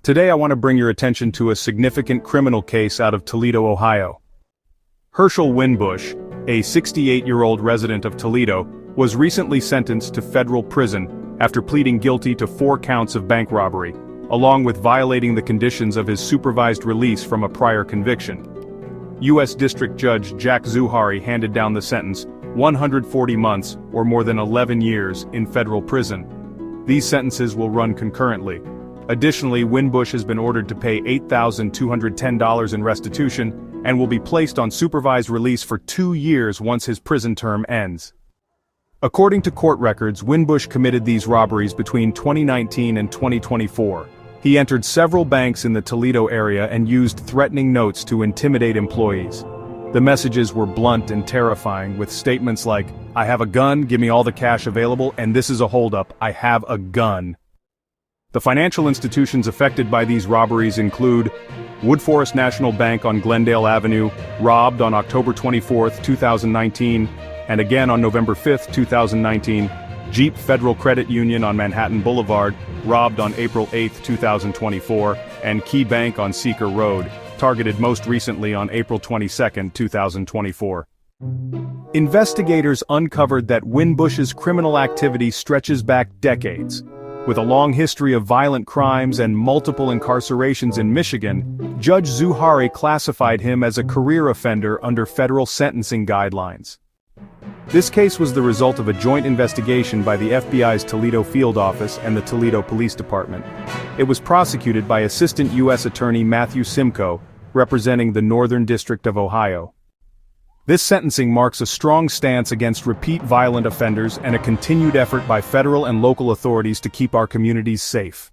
Today I want to bring your attention to a significant criminal case out of Toledo, Ohio. Herschel Winbush, a 68-year-old resident of Toledo, was recently sentenced to federal prison after pleading guilty to 4 counts of bank robbery, along with violating the conditions of his supervised release from a prior conviction. U.S. District Judge Jack Zuhari handed down the sentence, 140 months, or more than 11 years, in federal prison. These sentences will run concurrently. Additionally, Winbush has been ordered to pay $8,210 in restitution and will be placed on supervised release for 2 years once his prison term ends. According to court records, Winbush committed these robberies between 2019 and 2024. He entered several banks in the Toledo area and used threatening notes to intimidate employees. The messages were blunt and terrifying, with statements like, "I have a gun, give me all the cash available, and this is a holdup, I have a gun." The financial institutions affected by these robberies include Woodforest National Bank on Glendale Avenue, robbed on October 24, 2019, and again on November 5, 2019, Jeep Federal Credit Union on Manhattan Boulevard, robbed on April 8, 2024, and Key Bank on Seeker Road, targeted most recently on April 22, 2024. Investigators uncovered that Winbush's criminal activity stretches back decades. With a long history of violent crimes and multiple incarcerations in Michigan, Judge Zuhari classified him as a career offender under federal sentencing guidelines. This case was the result of a joint investigation by the FBI's Toledo Field Office and the Toledo Police Department. It was prosecuted by Assistant U.S. Attorney Matthew Simcoe, representing the Northern District of Ohio. This sentencing marks a strong stance against repeat violent offenders and a continued effort by federal and local authorities to keep our communities safe.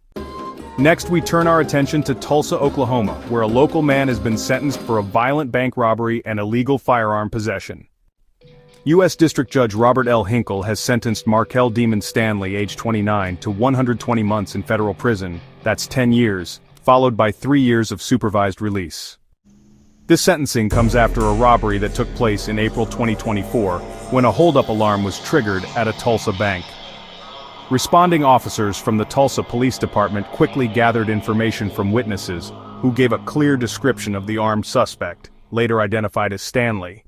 Next, we turn our attention to Tulsa, Oklahoma, where a local man has been sentenced for a violent bank robbery and illegal firearm possession. U.S. District Judge Robert L. Hinkle has sentenced Markel Demon Stanley, age 29, to 120 months in federal prison, that's 10 years, followed by 3 years of supervised release. This sentencing comes after a robbery that took place in April 2024, when a holdup alarm was triggered at a Tulsa bank. Responding officers from the Tulsa Police Department quickly gathered information from witnesses, who gave a clear description of the armed suspect, later identified as Stanley.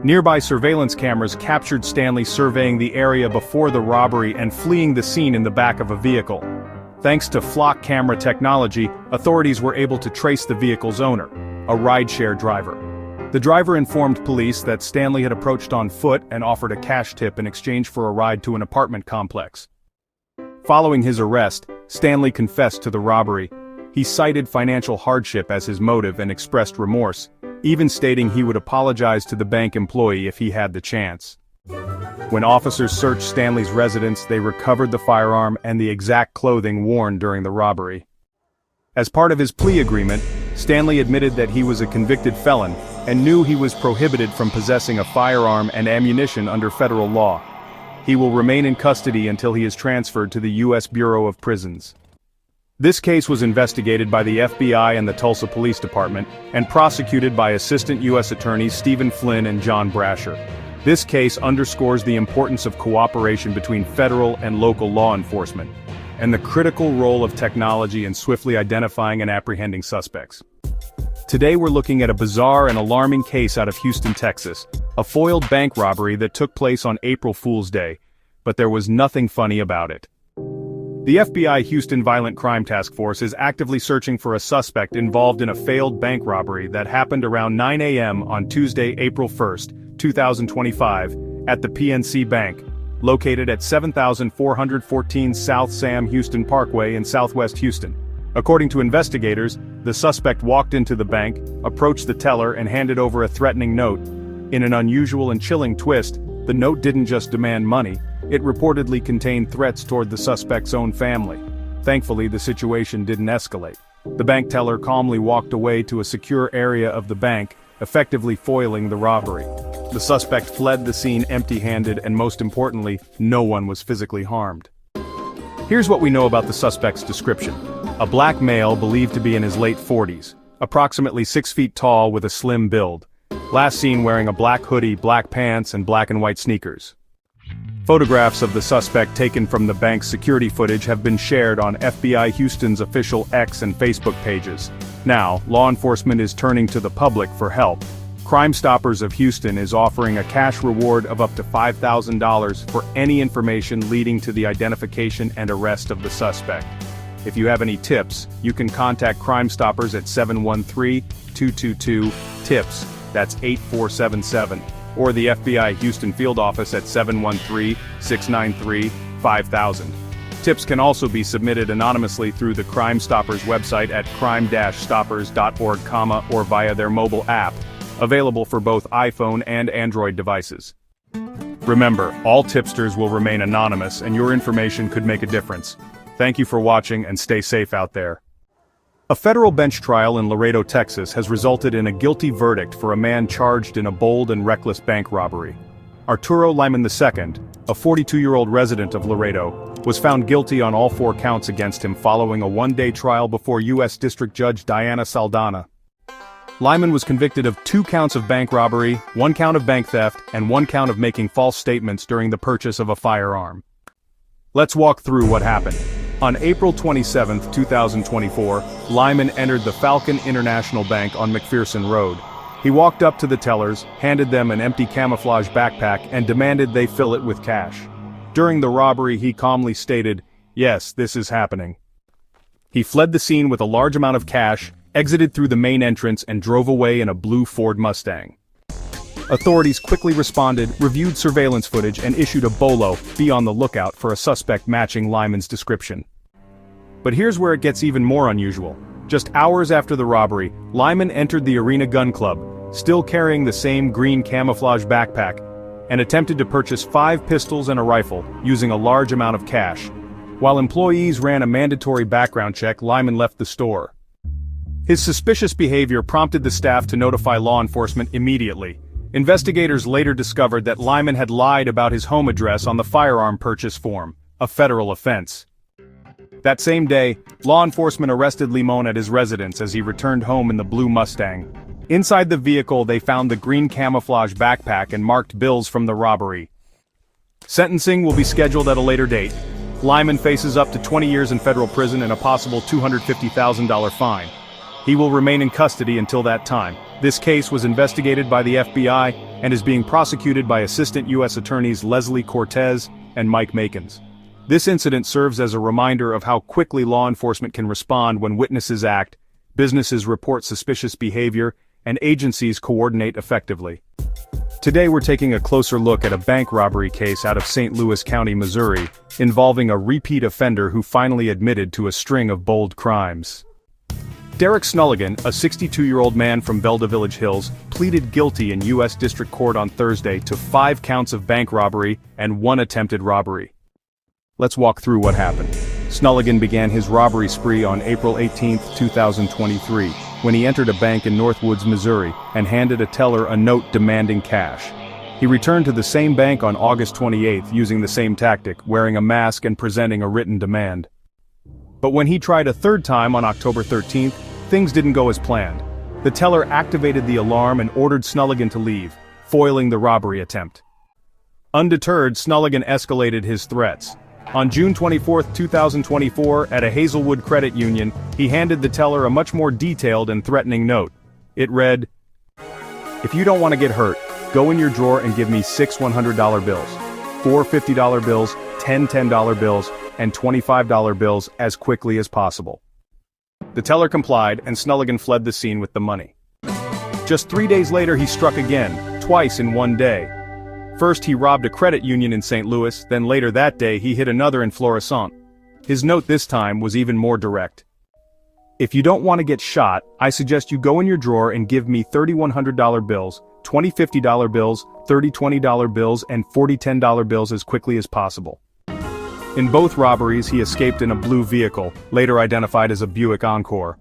Nearby surveillance cameras captured Stanley surveying the area before the robbery and fleeing the scene in the back of a vehicle. Thanks to flock camera technology, authorities were able to trace the vehicle's owner, a rideshare driver. The driver informed police that Stanley had approached on foot and offered a cash tip in exchange for a ride to an apartment complex. Following his arrest, Stanley confessed to the robbery. He cited financial hardship as his motive and expressed remorse, even stating he would apologize to the bank employee if he had the chance. When officers searched Stanley's residence, they recovered the firearm and the exact clothing worn during the robbery. As part of his plea agreement, Stanley admitted that he was a convicted felon and knew he was prohibited from possessing a firearm and ammunition under federal law. He will remain in custody until he is transferred to the U.S. Bureau of Prisons. This case was investigated by the FBI and the Tulsa Police Department and prosecuted by Assistant U.S. Attorneys Stephen Flynn and John Brasher. This case underscores the importance of cooperation between federal and local law enforcement, and the critical role of technology in swiftly identifying and apprehending suspects. Today we're looking at a bizarre and alarming case out of Houston, Texas, a foiled bank robbery that took place on April Fool's Day, but there was nothing funny about it. The FBI Houston Violent Crime Task Force is actively searching for a suspect involved in a failed bank robbery that happened around 9 a.m. on Tuesday, April 1, 2025, at the PNC Bank, located at 7414 South Sam Houston Parkway in Southwest Houston. According to investigators, the suspect walked into the bank, approached the teller and handed over a threatening note. In an unusual and chilling twist, the note didn't just demand money, it reportedly contained threats toward the suspect's own family. Thankfully, the situation didn't escalate. The bank teller calmly walked away to a secure area of the bank, effectively foiling the robbery. The suspect fled the scene empty-handed, and most importantly, no one was physically harmed. Here's what we know about the suspect's description. A black male believed to be in his late 40s, approximately 6 feet tall with a slim build. Last seen wearing a black hoodie, black pants, and black and white sneakers. Photographs of the suspect taken from the bank's security footage have been shared on FBI Houston's official X and Facebook pages. Now, law enforcement is turning to the public for help. Crime Stoppers of Houston is offering a cash reward of up to $5,000 for any information leading to the identification and arrest of the suspect. If you have any tips, you can contact Crime Stoppers at 713-222-TIPS, that's 8477, or the FBI Houston Field Office at 713-693-5000. Tips can also be submitted anonymously through the Crime Stoppers website at crime-stoppers.org, or via their mobile app, available for both iPhone and Android devices. Remember, all tipsters will remain anonymous and your information could make a difference. Thank you for watching and stay safe out there. A federal bench trial in Laredo, Texas has resulted in a guilty verdict for a man charged in a bold and reckless bank robbery. Arturo Lyman II, a 42-year-old resident of Laredo, was found guilty on all 4 counts against him following a one-day trial before U.S. District Judge Diana Saldana. Lyman was convicted of 2 counts of bank robbery, 1 count of bank theft, and 1 count of making false statements during the purchase of a firearm. Let's walk through what happened. On April 27, 2024, Lyman entered the Falcon International Bank on McPherson Road. He walked up to the tellers, handed them an empty camouflage backpack, and demanded they fill it with cash. During the robbery, he calmly stated, "Yes, this is happening." He fled the scene with a large amount of cash, exited through the main entrance, and drove away in a blue Ford Mustang. Authorities quickly responded, reviewed surveillance footage, and issued a BOLO, be on the lookout for a suspect matching Lyman's description. But here's where it gets even more unusual. Just hours after the robbery, Lyman entered the Arena Gun Club, still carrying the same green camouflage backpack, and attempted to purchase 5 pistols and a rifle, using a large amount of cash. While employees ran a mandatory background check, Lyman left the store. His suspicious behavior prompted the staff to notify law enforcement immediately. Investigators later discovered that Lyman had lied about his home address on the firearm purchase form, a federal offense. That same day, law enforcement arrested Limon at his residence as he returned home in the blue Mustang. Inside the vehicle they found the green camouflage backpack and marked bills from the robbery. Sentencing will be scheduled at a later date. Lyman faces up to 20 years in federal prison and a possible $250,000 fine. He will remain in custody until that time. This case was investigated by the FBI and is being prosecuted by Assistant U.S. Attorneys Leslie Cortez and Mike Makins. This incident serves as a reminder of how quickly law enforcement can respond when witnesses act, businesses report suspicious behavior, and agencies coordinate effectively. Today we're taking a closer look at a bank robbery case out of St. Louis County, Missouri, involving a repeat offender who finally admitted to a string of bold crimes. Derek Snulligan, a 62-year-old man from Velda Village Hills, pleaded guilty in U.S. District Court on Thursday to 5 counts of bank robbery and 1 attempted robbery. Let's walk through what happened. Snulligan began his robbery spree on April 18, 2023, when he entered a bank in Northwoods, Missouri, and handed a teller a note demanding cash. He returned to the same bank on August 28 using the same tactic, wearing a mask and presenting a written demand. But when he tried a third time on October 13, things didn't go as planned. The teller activated the alarm and ordered Snulligan to leave, foiling the robbery attempt. Undeterred, Snulligan escalated his threats. On June 24, 2024, at a Hazelwood credit union, he handed the teller a much more detailed and threatening note. It read, "If you don't want to get hurt, go in your drawer and give me 6 $100 bills, 4 $50 bills, 10 $10 bills, and 25 bills as quickly as possible." The teller complied, and Snulligan fled the scene with the money. Just 3 days later he struck again, twice in one day. First he robbed a credit union in St. Louis, then later that day he hit another in Florissant. His note this time was even more direct. "If you don't want to get shot, I suggest you go in your drawer and give me 30 $100 bills, 20 $50 bills, 30 $20 bills, and 40 $10 bills as quickly as possible." In both robberies he escaped in a blue vehicle, later identified as a Buick Encore.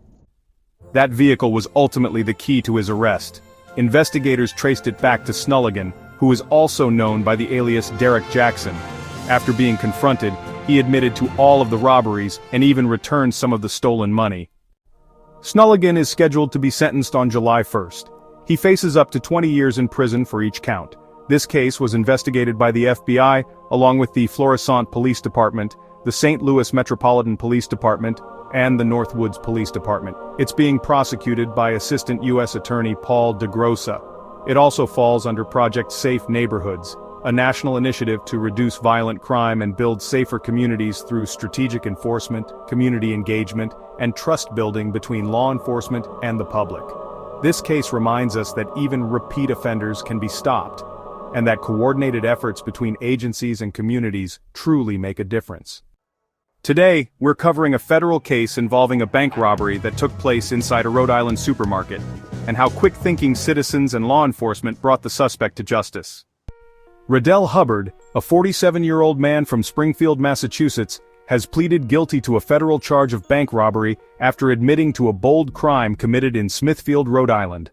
That vehicle was ultimately the key to his arrest. Investigators traced it back to Snulligan, who is also known by the alias Derek Jackson. After being confronted, he admitted to all of the robberies and even returned some of the stolen money. Snulligan is scheduled to be sentenced on July 1st. He faces up to 20 years in prison for each count. This case was investigated by the FBI, along with the Florissant Police Department, the St. Louis Metropolitan Police Department, and the Northwoods Police Department. It's being prosecuted by Assistant U.S. Attorney Paul DeGrossa. It also falls under Project Safe Neighborhoods, a national initiative to reduce violent crime and build safer communities through strategic enforcement, community engagement, and trust building between law enforcement and the public. This case reminds us that even repeat offenders can be stopped, and that coordinated efforts between agencies and communities truly make a difference. Today, we're covering a federal case involving a bank robbery that took place inside a Rhode Island supermarket, and how quick-thinking citizens and law enforcement brought the suspect to justice. Riddell Hubbard, a 47-year-old man from Springfield, Massachusetts, has pleaded guilty to a federal charge of bank robbery after admitting to a bold crime committed in Smithfield, Rhode Island.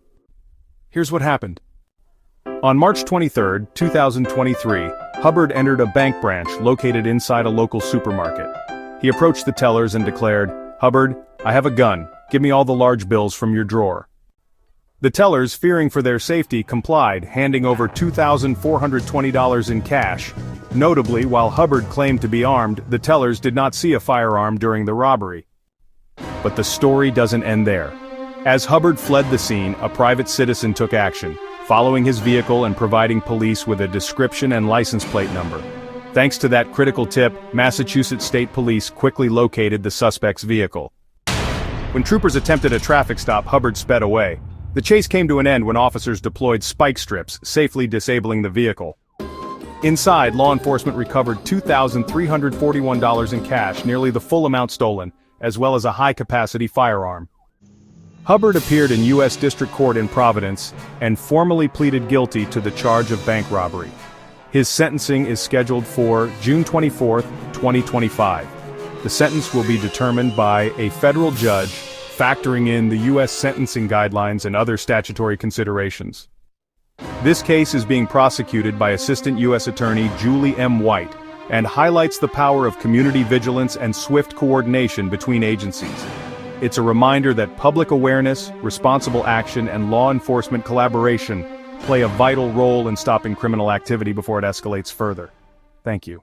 Here's what happened. On March 23, 2023, Hubbard entered a bank branch located inside a local supermarket. He approached the tellers and declared, "Hubbard, I have a gun. Give me all the large bills from your drawer." The tellers, fearing for their safety, complied, handing over $2,420 in cash. Notably, while Hubbard claimed to be armed, the tellers did not see a firearm during the robbery. But the story doesn't end there. As Hubbard fled the scene, a private citizen took action, following his vehicle and providing police with a description and license plate number. Thanks to that critical tip, Massachusetts State Police quickly located the suspect's vehicle. When troopers attempted a traffic stop, Hubbard sped away. The chase came to an end when officers deployed spike strips, safely disabling the vehicle. Inside, law enforcement recovered $2,341 in cash, nearly the full amount stolen, as well as a high-capacity firearm. Hubbard appeared in U.S. District Court in Providence and formally pleaded guilty to the charge of bank robbery. His sentencing is scheduled for June 24, 2025. The sentence will be determined by a federal judge, factoring in the U.S. sentencing guidelines and other statutory considerations. This case is being prosecuted by Assistant U.S. Attorney Julie M. White and highlights the power of community vigilance and swift coordination between agencies. It's a reminder that public awareness, responsible action, and law enforcement collaboration play a vital role in stopping criminal activity before it escalates further. Thank you.